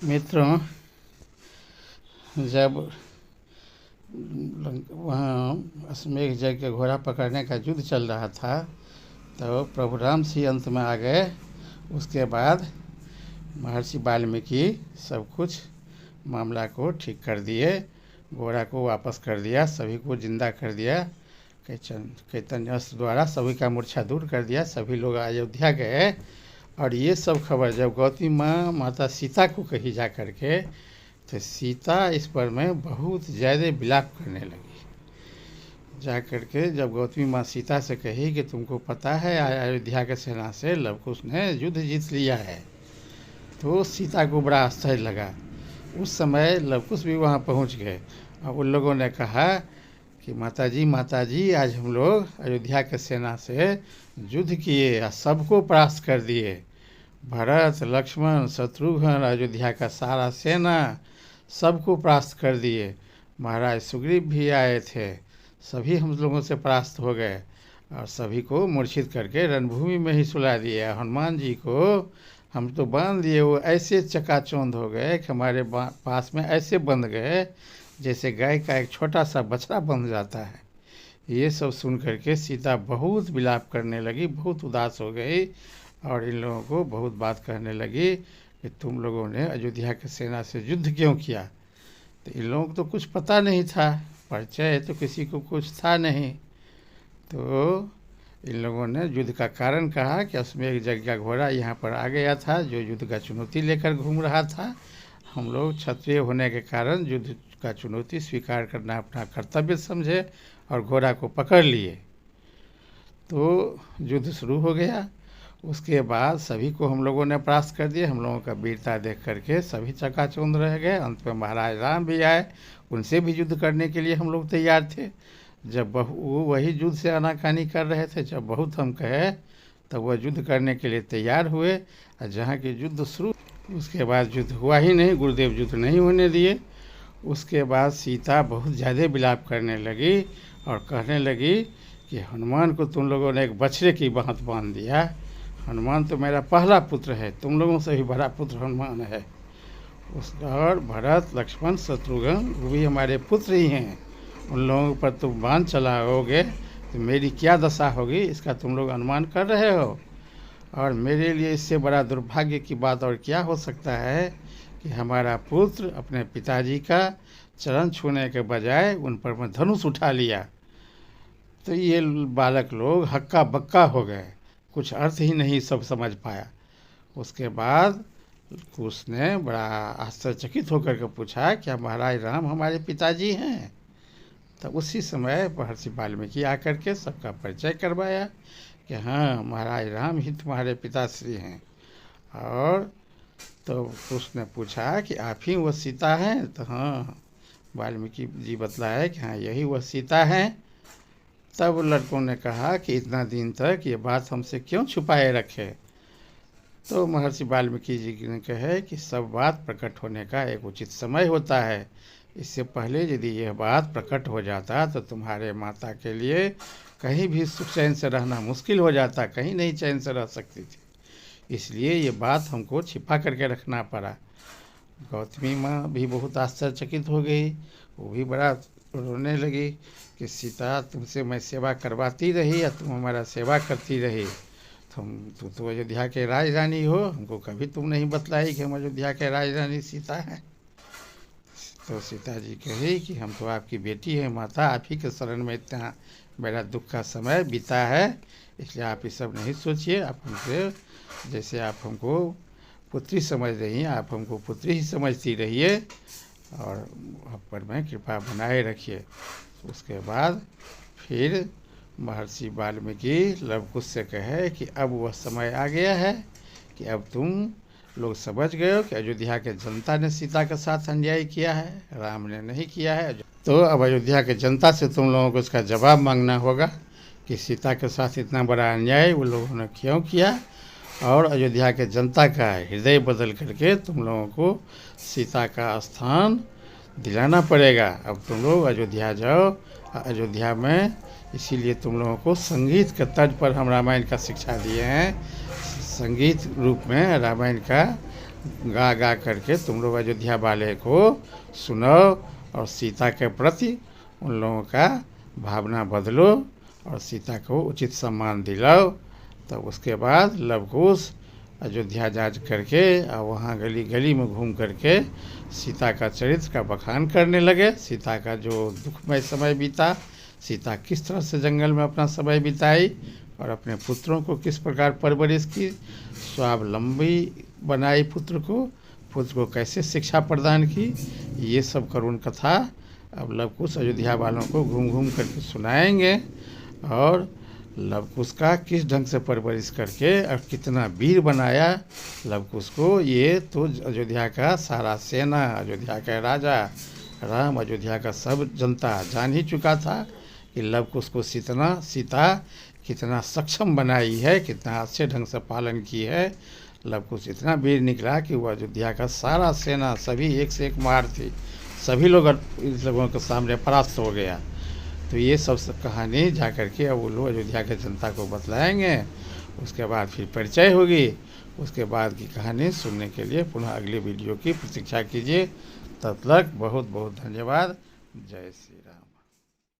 मित्रों, जब वहाँ अश्वमेध यज्ञ के घोड़ा पकड़ने का युद्ध चल रहा था तो प्रभु राम जी अंत में आ गए। उसके बाद महर्षि वाल्मीकि सब कुछ मामला को ठीक कर दिए, घोड़ा को वापस कर दिया, सभी को जिंदा कर दिया, कैतन्य अस्त्र द्वारा सभी का मूर्छा दूर कर दिया। सभी लोग अयोध्या गए और ये सब खबर जब गौतमी माँ माता सीता को कही जा करके, तो सीता इस पर में बहुत ज़्यादा विलाप करने लगी। जा करके जब गौतमी माँ सीता से कही कि तुमको पता है अयोध्या के सेना से लवकुश ने युद्ध जीत लिया है, तो सीता को बड़ा आश्चर्य लगा। उस समय लवकुश भी वहाँ पहुँच गए और उन लोगों ने कहा कि माताजी आज हम लोग अयोध्या के सेना से युद्ध किए और सबको परास्त कर दिए। भरत, लक्ष्मण, शत्रुघ्न, अयोध्या का सारा सेना सबको परास्त कर दिए। महाराज सुग्रीव भी आए थे, सभी हम लोगों से परास्त हो गए और सभी को मूर्छित करके रणभूमि में ही सुला दिया। हनुमान जी को हम तो बांध दिए, वो ऐसे चकाचौंध हो गए कि हमारे पास में ऐसे बंध गए जैसे गाय का एक छोटा सा बछड़ा बंध जाता है। ये सब सुन करके सीता बहुत विलाप करने लगी, बहुत उदास हो गई और इन लोगों को बहुत बात कहने लगी कि तुम लोगों ने अयोध्या की सेना से युद्ध क्यों किया। तो इन लोगों को तो कुछ पता नहीं था, परिचय तो किसी को कुछ था नहीं। तो इन लोगों ने युद्ध का कारण कहा कि उसमें एक जगह घोड़ा यहाँ पर आ गया था जो युद्ध का चुनौती लेकर घूम रहा था। हम लोग क्षत्रिय होने के कारण युद्ध का चुनौती स्वीकार करना अपना कर्तव्य समझे और घोड़ा को पकड़ लिए। तो युद्ध शुरू हो गया। उसके बाद सभी को हम लोगों ने परास्त कर दिया। हम लोगों का वीरता देख करके सभी चकाचौंध रह गए। अंत में महाराज राम भी आए, उनसे भी युद्ध करने के लिए हम लोग तैयार थे। जब वो वही युद्ध से आनाकानी कर रहे थे, जब बहुत हम कहे तब वह युद्ध करने के लिए तैयार हुए और जहाँ की युद्ध शुरू, उसके बाद युद्ध हुआ ही नहीं, गुरुदेव युद्ध नहीं होने दिए। उसके बाद सीता बहुत ज़्यादा विलाप करने लगी और कहने लगी कि हनुमान को तुम लोगों ने एक बछड़े की बात बांध दिया। हनुमान तो मेरा पहला पुत्र है, तुम लोगों से भी बड़ा पुत्र हनुमान है। और भरत, लक्ष्मण, शत्रुघ्न वो भी हमारे पुत्र ही हैं। उन लोगों पर तुम बाण चलाओगे तो मेरी क्या दशा होगी, इसका तुम लोग अनुमान कर रहे हो। और मेरे लिए इससे बड़ा दुर्भाग्य की बात और क्या हो सकता है कि हमारा पुत्र अपने पिताजी का चरण छूने के बजाय उन पर मैं धनुष उठा लिया। तो ये बालक लोग हक्का बक्का हो गए, कुछ अर्थ ही नहीं सब समझ पाया। उसके बाद उसने बड़ा आश्चर्यचकित होकर के पूछा क्या महाराज राम हमारे पिताजी हैं। तो उसी समय महर्षि वाल्मीकि आकर के सबका परिचय करवाया कि हाँ महाराज राम ही तुम्हारे पिताश्री हैं। और तो उसने पूछा कि आप ही वह सीता हैं। तो हाँ, वाल्मीकि जी बतलाया कि हाँ यही वह सीता हैं। तब लड़कों ने कहा कि इतना दिन तक ये बात हमसे क्यों छुपाए रखे। तो महर्षि वाल्मीकि जी ने कहे कि सब बात प्रकट होने का एक उचित समय होता है। इससे पहले यदि यह बात प्रकट हो जाता तो तुम्हारे माता के लिए कहीं भी सुख चैन से रहना मुश्किल हो जाता, कहीं नहीं चैन से रह सकती थी। इसलिए ये बात हमको छिपा करके रखना पड़ा। गौतमी माँ भी बहुत आश्चर्यचकित हो गई, वो भी बड़ा रोने लगी कि सीता तुमसे मैं सेवा करवाती रही या तुम हमारा सेवा करती रही। तुम तो अयोध्या के राजरानी हो, हमको कभी तुम नहीं बतलाई कि हम अयोध्या के राजरानी सीता हैं। तो सीता जी कही कि हम तो आपकी बेटी हैं माता, आप ही के शरण में इतना मेरा दुख का समय बीता है, इसलिए आप ये सब नहीं सोचिए। आप हमसे जैसे आप हमको पुत्री समझ रही हैं, आप हमको पुत्री ही समझती रहिए और आप पर में कृपा बनाए रखिए। उसके बाद फिर महर्षि वाल्मीकि लवकुश से कहे कि अब वह समय आ गया है कि अब तुम लोग समझ गए हो कि अयोध्या के जनता ने सीता के साथ अन्याय किया है, राम ने नहीं किया है। तो अब अयोध्या के जनता से तुम लोगों को इसका जवाब मांगना होगा कि सीता के साथ इतना बड़ा अन्याय उन लोगों ने क्यों किया और अयोध्या के जनता का हृदय बदल करके तुम लोगों को सीता का स्थान दिलाना पड़ेगा। अब तुम लोग अयोध्या जाओ, अयोध्या में इसीलिए तुम लोगों को संगीत के तर्ज पर हम रामायण का शिक्षा दिए हैं। संगीत रूप में रामायण का गा गा करके तुम लोग अयोध्या वाले को सुनाओ और सीता के प्रति उन लोगों का भावना बदलो और सीता को उचित सम्मान दिलाओ। तब उसके बाद लव कुश अयोध्या जांच करके और वहाँ गली गली में घूम करके सीता का चरित्र का बखान करने लगे। सीता का जो दुखमय समय बीता, सीता किस तरह से जंगल में अपना समय बिताई और अपने पुत्रों को किस प्रकार परवरिश की, स्वावलंबी बनाई पुत्र को कैसे शिक्षा प्रदान की, ये सब करुण कथा अब लव कुश अयोध्या वालों को घूम घूम करके सुनाएंगे। और लव कुश का किस ढंग से परवरिश करके और कितना वीर बनाया लव कुश को, ये तो अयोध्या का सारा सेना, अयोध्या का राजा राम, अयोध्या का सब जनता जान ही चुका था कि लव कुश को सीता कितना सक्षम बनाई है, कितना अच्छे ढंग से पालन की है। लव कुश इतना वीर निकला कि वो अयोध्या का सारा सेना सभी एक से एक मार थी, सभी लोग इस लोगों के सामने परास्त हो गया। तो ये सब कहानी जा कर के अब वो लोग अयोध्या के जनता को बतलाएंगे। उसके बाद फिर परिचय होगी, उसके बाद की कहानी सुनने के लिए पुनः अगले वीडियो की प्रतीक्षा कीजिए। तब तक बहुत बहुत धन्यवाद। जय श्री राम।